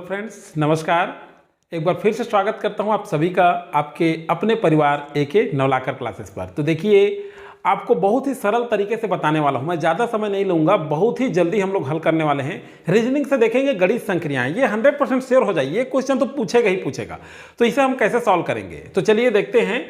Friends, नमस्कार। एक बार फिर से स्वागत करता हूं आप सभी का आपके अपने परिवार एके नवलाकर क्लासेस पर। तो देखिए, आपको बहुत ही सरल तरीके से बताने वाला हूं, मैं ज़्यादा समय नहीं लूँगा, बहुत ही जल्दी हम लोग हल करने वाले हैं। रीजनिंग से देखेंगे गणित संक्रियाएं, ये 100% श्योर हो जाइए, क्वेश्चन तो पूछेगा ही पूछेगा। तो इसे हम कैसे सॉल्व करेंगे, तो चलिए देखते हैं।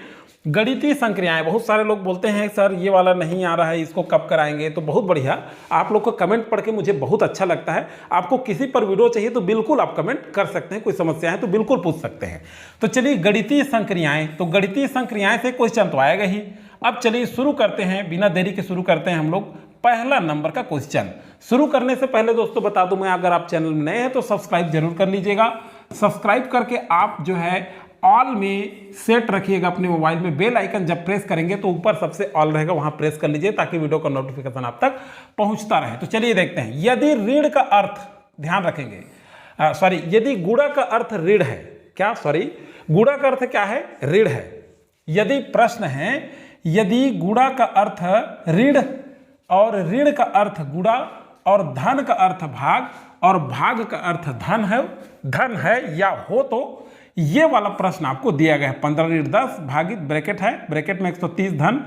गणितीय संक्रियाएं, बहुत सारे लोग बोलते हैं सर ये वाला नहीं आ रहा है, इसको कब कराएंगे। तो बहुत बढ़िया, आप लोग को कमेंट पढ़ के मुझे बहुत अच्छा लगता है। आपको किसी पर वीडियो चाहिए तो बिल्कुल आप कमेंट कर सकते हैं, कोई समस्या है तो बिल्कुल पूछ सकते हैं। तो चलिए गणितीय संक्रियाएं, तो गणितीय संक्रियाएं से क्वेश्चन तो आएगा ही। अब चलिए शुरू करते हैं, बिना देरी के शुरू करते हैं हम लोग पहला नंबर का क्वेश्चन। शुरू करने से पहले दोस्तों बता दूं मैं, अगर आप चैनल में नए हैं तो सब्सक्राइब जरूर कर लीजिएगा। सब्सक्राइब करके आप जो है ऑल में सेट रखिएगा अपने मोबाइल में। बेल आइकन जब प्रेस करेंगे तो ऊपर सबसे ऑल रहेगा, वहां प्रेस कर लीजिए ताकि वीडियो का नोटिफिकेशन आप तक पहुंचता रहे। तो चलिए देखते हैं। यदि ऋण का अर्थ, ध्यान रखेंगे, यदि गुणा का अर्थ ऋण है, गुणा का अर्थ क्या है? ऋण है। यदि प्रश्न है, यदि गुणा का अर्थ ऋण और ऋण का अर्थ गुणा और धन का अर्थ भाग और भाग का अर्थ धन है या हो, तो ये वाला प्रश्न आपको दिया गया है। 15 ऋण 10 भागित ब्रैकेट है, ब्रैकेट में 130 धन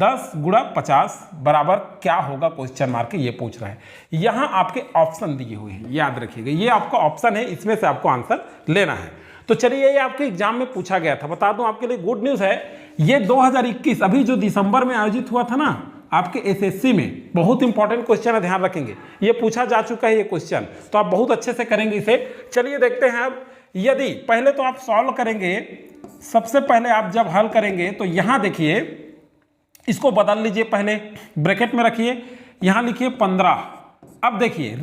10 गुणा 50 बराबर क्या होगा, क्वेश्चन मार्क ये पूछ रहा है। यहाँ आपके ऑप्शन दिए हुए हैं, याद रखिएगा, ये आपका ऑप्शन है, इसमें से आपको आंसर लेना है। तो चलिए, ये आपके एग्जाम में पूछा गया था। बता दूं आपके लिए गुड न्यूज़ है, ये 2021 अभी जो दिसंबर में आयोजित हुआ था ना आपके एसएससी में, बहुत इंपॉर्टेंट क्वेश्चन है, ध्यान रखेंगे। ये पूछा जा चुका है ये क्वेश्चन, तो आप बहुत अच्छे से करेंगे इसे। चलिए देखते हैं अब। यदि पहले तो आप सॉल्व करेंगे, सबसे पहले आप जब हल करेंगे तो यहां देखिए, इसको बदल लीजिए, पहले ब्रैकेट में रखिए, यहां लिखिए 15। अब देखिए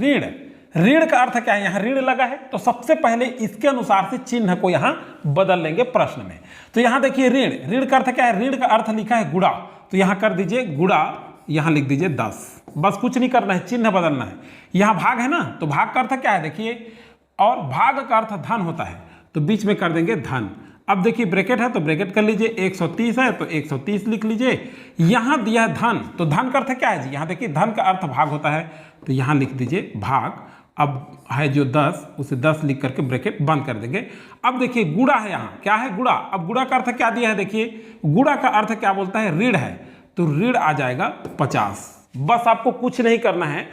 ऋण का अर्थ क्या है, यहां ऋण लगा है, तो सबसे पहले इसके अनुसार से चिन्ह को यहां बदल लेंगे प्रश्न में। तो यहां देखिए ऋण का अर्थ क्या है, ऋण का अर्थ लिखा है गुणा, तो यहां कर दीजिए गुणा, यहां लिख दीजिए 10, बस कुछ नहीं करना है, चिन्ह बदलना है। यहां भाग है ना, तो भाग का अर्थ क्या है देखिए, और भाग का अर्थ धन होता है, तो बीच में कर देंगे धन। अब देखिए ब्रैकेट है तो ब्रैकेट कर लीजिए, 130 है तो 130 लिख लीजिए। यहां दिया है धन, तो धन का अर्थ क्या है जी, यहां देखिए धन का अर्थ भाग होता है, तो यहां लिख दीजिए भाग। अब है जो 10, उसे 10 लिख करके ब्रैकेट बंद कर देंगे। अब देखिए गुणा है, यहाँ क्या है गुणा। अब गुणा का अर्थ क्या दिया है देखिए, गुणा का अर्थ क्या बोलता है, ऋण है, तो ऋण आ जाएगा 50। बस आपको कुछ नहीं करना है,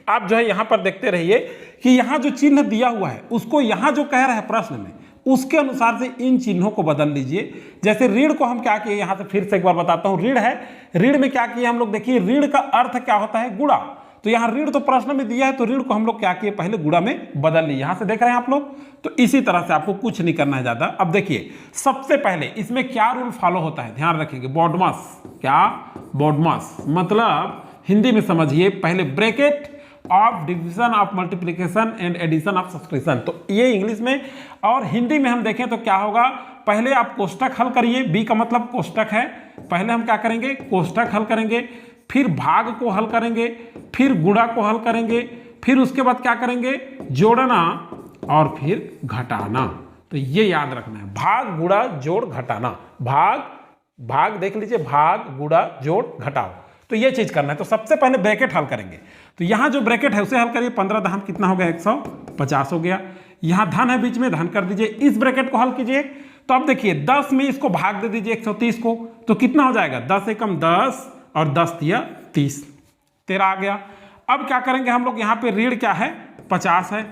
आप जो है यहां पर देखते रहिए कि यहां जो चिन्ह दिया हुआ है उसको यहां जो कह रहा है प्रश्न में, उसके अनुसार से इन चिन्हों को बदल लीजिए। जैसे ऋण को हम क्या किए, यहां से फिर से एक बार बताता हूं, ऋण है, ऋण में क्या किए हम लोग देखिए, ऋण का अर्थ क्या होता है गुणा, तो यहां ऋण तो प्रश्न में दिया है, तो ऋण को हम लोग क्या किए, पहले गुणा में बदल लिए। यहां से देख रहे हैं आप लोग, तो इसी तरह से आपको कुछ नहीं करना है ज्यादा। अब देखिए सबसे पहले इसमें क्या रूल फॉलो होता है, ध्यान रखेंगे, बॉडमास। क्या बॉडमास मतलब हिंदी में समझिए, पहले bracket of division of multiplication and addition of subtraction, तो ये इंग्लिश में, और हिंदी में हम देखें तो क्या होगा, पहले आप कोष्टक हल करिए, बी का मतलब कोष्टक है, पहले हम क्या करेंगे, कोष्टक हल करेंगे, फिर भाग को हल करेंगे, फिर गुणा को हल करेंगे, फिर उसके बाद क्या करेंगे, जोड़ना और फिर घटाना। तो ये याद रखना है, भाग गुणा जोड़ घटाना, भाग देख लीजिए, भाग गुणा जोड़ घटाओ, तो ये चीज करना है। तो सबसे पहले ब्रैकेट हल करेंगे, तो यहां जो ब्रैकेट है उसे हल करिए, 15 धन कितना हो गया, 150 हो गया। यहां धन है बीच में, धन कर दीजिए, इस ब्रैकेट को हल कीजिए। तो अब देखिए 10 में इसको भाग दे दीजिए 130 को, तो कितना हो जाएगा, 10 एकम 10 और 10 दिया 30, 13 आ गया। अब क्या करेंगे हम लोग, यहाँ पे ऋण क्या है, 50 है,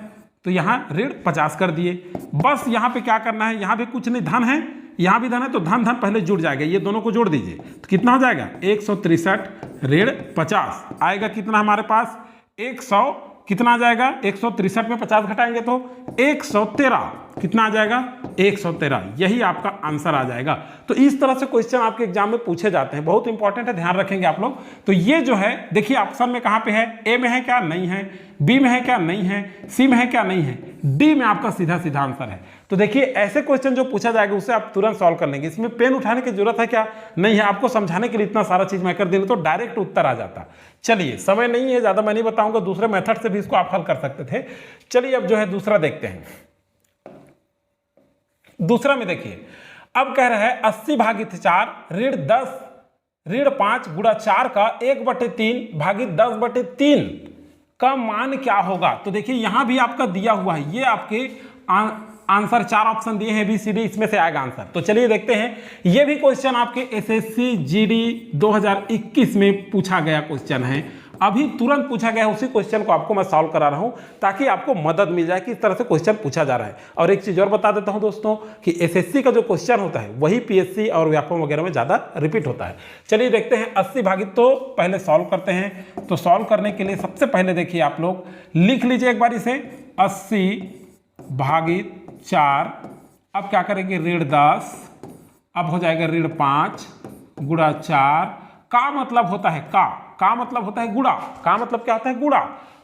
तो यहाँ ऋण 50 कर दिए। बस यहाँ पे क्या करना है, यहाँ भी कुछ नहीं, धन है, यहाँ भी धन है, तो धन धन पहले जुड़ जाएगा, ये दोनों को जोड़ दीजिए, तो कितना हो जाएगा, 163 ऋण 50 आएगा, कितना हमारे पास 100, कितना आ जाएगा, 163 में 50 घटाएंगे तो 113, कितना आ जाएगा, 113, यही आपका आंसर आ जाएगा। तो इस तरह से क्वेश्चन आपके एग्जाम में पूछे जाते हैं, बहुत इंपॉर्टेंट है, ध्यान रखेंगे आप लोग। तो ये जो है देखिए ऑप्शन में कहां पे है, ए में है क्या, नहीं है, बी में है क्या, नहीं है, सी में है क्या, नहीं है, डी में आपका सीधा सीधा आंसर है। तो देखिए ऐसे क्वेश्चन जो पूछा जाएगा उसे आप तुरंत सॉल्व कर लेंगे, इसमें पेन उठाने की जरूरत है क्या, नहीं है, आपको समझाने के लिए इतना सारा चीज मैं कर दूं तो डायरेक्ट उत्तर आ जाता। चलिए समय नहीं है ज्यादा, मैं नहीं बताऊंगा, दूसरे मेथड से भी इसको आप हल कर सकते थे। चलिए अब जो है दूसरा देखते हैं। दूसरा में देखिए, अब कह रहा है 80 भागित 4 ऋण 10 ऋण 5 गुणा 4 का 1/3 भागित 10/3 का मान क्या होगा। तो देखिए यहां भी आपका दिया हुआ है, ये आपके आंसर 4 ऑप्शन दिए हैं ABCD, इसमें से आएगा आंसर। तो चलिए देखते हैं, ये भी क्वेश्चन आपके SSC GD 2021 में पूछा गया क्वेश्चन है, अभी तुरंत पूछा गया है। उसी क्वेश्चन को आपको मैं सॉल्व करा रहा हूं ताकि आपको मदद मिल जाए कि इस तरह से क्वेश्चन पूछा जा रहा है। और एक चीज और बता देता हूं दोस्तों कि SSC का जो क्वेश्चन होता है वही PSC और व्यापम वगैरह में ज्यादा रिपीट होता है। चलिए देखते हैं 80 भागित तो पहले सॉल्व करते हैं। तो सॉल्व करने के लिए सबसे पहले देखिए आप लोग लिख लीजिए एक बार इसे, 80 भागित 4, अब क्या करेंगे ऋण 10, अब हो जाएगा ऋण 5 गुणा 4, का मतलब होता है का मतलब होता है गुणा, का मतलब क्या होता है गुणा।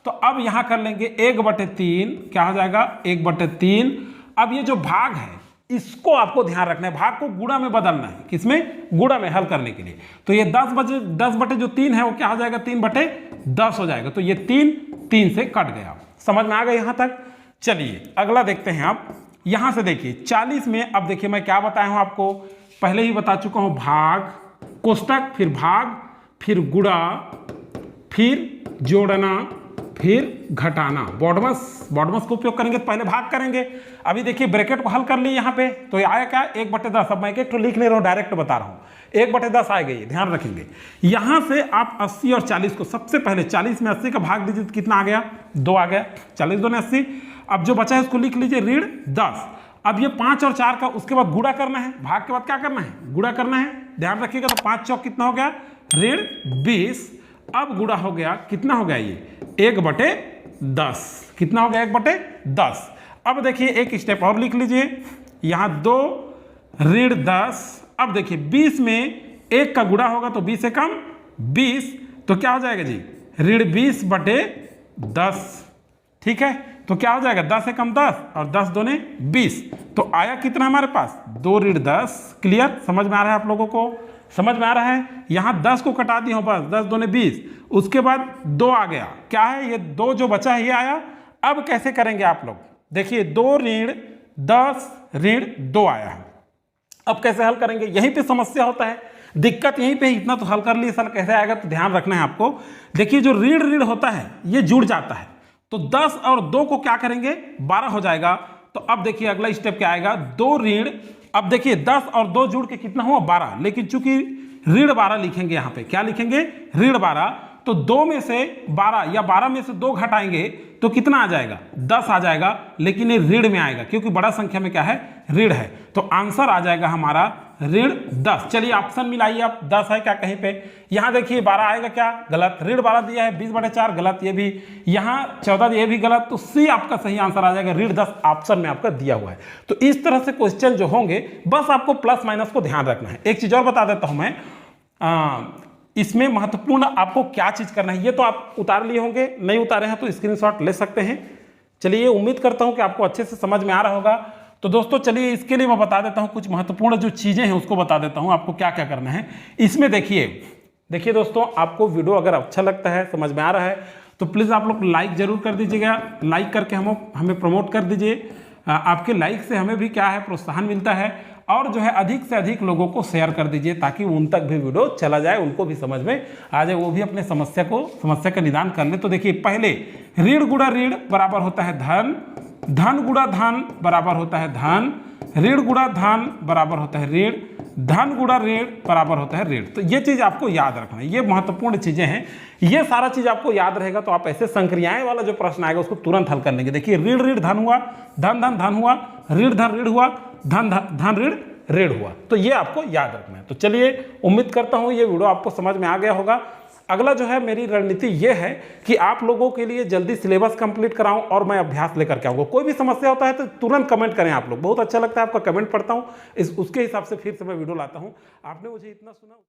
तो अब यहां कर लेंगे 1/3, क्या हो जाएगा 1/3। अब ये जो भाग है इसको आपको ध्यान रखना है, भाग को गुणा में बदलना है, किसमें गुणा में हल करने के लिए। तो ये 10/3 है वो क्या हो जाएगा 3/10 हो जाएगा। तो ये 3 से कट गया। समझ में आ गया यहां तक। चलिए अगला देखते हैं। आप यहां से देखिए 40 में, अब देखिए मैं क्या बताया हूं आपको, पहले ही बता चुका हूं, भाग कोष्टक, फिर भाग, फिर गुणा, फिर जोड़ना, फिर घटाना। बॉडमस को उपयोग करेंगे तो पहले भाग करेंगे। अभी देखिए ब्रैकेट को हल कर लिए यहाँ पे, तो ये आया क्या 1/10। अब मैं एक लिख नहीं रहा हूँ, डायरेक्ट बता रहा हूँ, 1/10 आएगा, ये ध्यान रखेंगे। यहाँ से आप 80 और 40 को, सबसे पहले 40 में 80 का भाग दीजिए तो कितना आ गया 2 आ गया, 40 2 80। अब जो बचा है उसको लिख लीजिए ऋण 10। अब ये 5 और 4 का उसके बाद गुणा करना है, भाग के बाद क्या करना है गुणा करना है, ध्यान रखिएगा। तो 5 चौक कितना हो गया ऋण 20। अब गुणा हो गया, कितना हो गया ये 1/10, कितना हो गया 1/10। अब देखिए एक स्टेप और लिख लीजिए, यहाँ 2 ऋण 10। अब देखिए 20 में 1 का गुणा होगा तो 20 से कम 20, तो क्या हो जाएगा जी ऋण 20/10। ठीक है, तो क्या हो जाएगा 10 से कम 10 और 10 दूने 20। तो आया कितना हमारे पास 2 ऋण 10। क्लियर, समझ में आ रहा है आप लोगों को, समझ में आ रहा है। यहां 10 को कटा दिया हो बस, 10 दूने 20, उसके बाद 2 आ गया, क्या है ये 2 जो बचा है ये आया। अब कैसे करेंगे आप लोग, देखिए 2 ऋण 10 ऋण 2 आया। अब कैसे हल करेंगे, यहीं पे समस्या होता है, दिक्कत यहीं पे। इतना तो हल कर लिए, सर कैसे आएगा, तो ध्यान रखना है आपको। देखिए जो ऋण ऋण होता है ये जुड़ जाता है, तो 10 और 2 को क्या करेंगे 12 हो जाएगा। तो अब देखिए अगला स्टेप क्या आएगा 2 ऋण, अब देखिए 10 और 2 जुड़ के कितना हुआ 12, लेकिन चूंकि ऋण 12 लिखेंगे यहाँ पे, क्या लिखेंगे ऋण 12। तो 2 में से 12 या 12 में से 2 घटाएंगे तो कितना आ जाएगा 10 आ जाएगा, लेकिन ये ऋण में आएगा क्योंकि बड़ा संख्या में क्या है ऋण है। तो आंसर आ जाएगा हमारा ऋण 10। चलिए ऑप्शन मिलाइए आप, 10 है क्या कहीं पे, यहाँ देखिए 12 आएगा क्या, गलत, ऋण 12 दिया है 20/4 गलत, ये भी, यहाँ 14 ये भी गलत। तो सी आपका सही आंसर आ जाएगा, ऋण 10 ऑप्शन में आपका दिया हुआ है। तो इस तरह से क्वेश्चन जो होंगे बस आपको प्लस माइनस को ध्यान रखना है। एक चीज और बता देता हूं मैं, इसमें महत्वपूर्ण आपको क्या चीज करना है, ये तो आप उतार लिए होंगे, नहीं उतारे हैं तो स्क्रीनशॉट ले सकते हैं। चलिए उम्मीद करता हूं कि आपको अच्छे से समझ में आ रहा होगा। तो दोस्तों चलिए इसके लिए मैं बता देता हूं, कुछ महत्वपूर्ण जो चीजें हैं उसको बता देता हूं आपको क्या क्या करना है इसमें। देखिए दोस्तों, आपको वीडियो अगर अच्छा लगता है, समझ में आ रहा है, तो प्लीज़ आप लोग लाइक जरूर कर दीजिएगा, लाइक करके हमें प्रमोट कर दीजिए। आपके लाइक से हमें भी क्या है प्रोत्साहन मिलता है, और जो है अधिक से अधिक लोगों को शेयर कर दीजिए ताकि उन तक भी वीडियो चला जाए, उनको भी समझ में आ जाए, वो भी अपने समस्या का निदान कर ले। तो देखिए पहले ऋण गुणा ऋण बराबर होता है धन, धन गुणा धन बराबर होता है धन, ऋण गुणा धन बराबर होता है ऋण, धन गुणा ऋण बराबर होता है ऋण। तो ये चीज आपको याद रखना है, ये महत्वपूर्ण चीजें हैं, ये सारा चीज आपको याद रहेगा तो आप ऐसे संक्रियाएं वाला जो प्रश्न आएगा उसको तुरंत हल कर लेंगे। देखिए ऋण ऋण धन हुआ, धन धन धन हुआ, ऋण धन ऋण हुआ, धन धन ऋण ऋण हुआ, तो ये आपको याद रखना है। तो चलिए उम्मीद करता हूं ये वीडियो आपको समझ में आ गया होगा। अगला जो है मेरी रणनीति ये है कि आप लोगों के लिए जल्दी सिलेबस कंप्लीट कराऊं और मैं अभ्यास लेकर के आऊंगा। कोई भी समस्या होता है तो तुरंत कमेंट करें आप लोग, बहुत अच्छा लगता है आपका कमेंट पढ़ता हूं, उसके हिसाब से फिर से मैं वीडियो लाता हूं। आपने मुझे इतना सुना।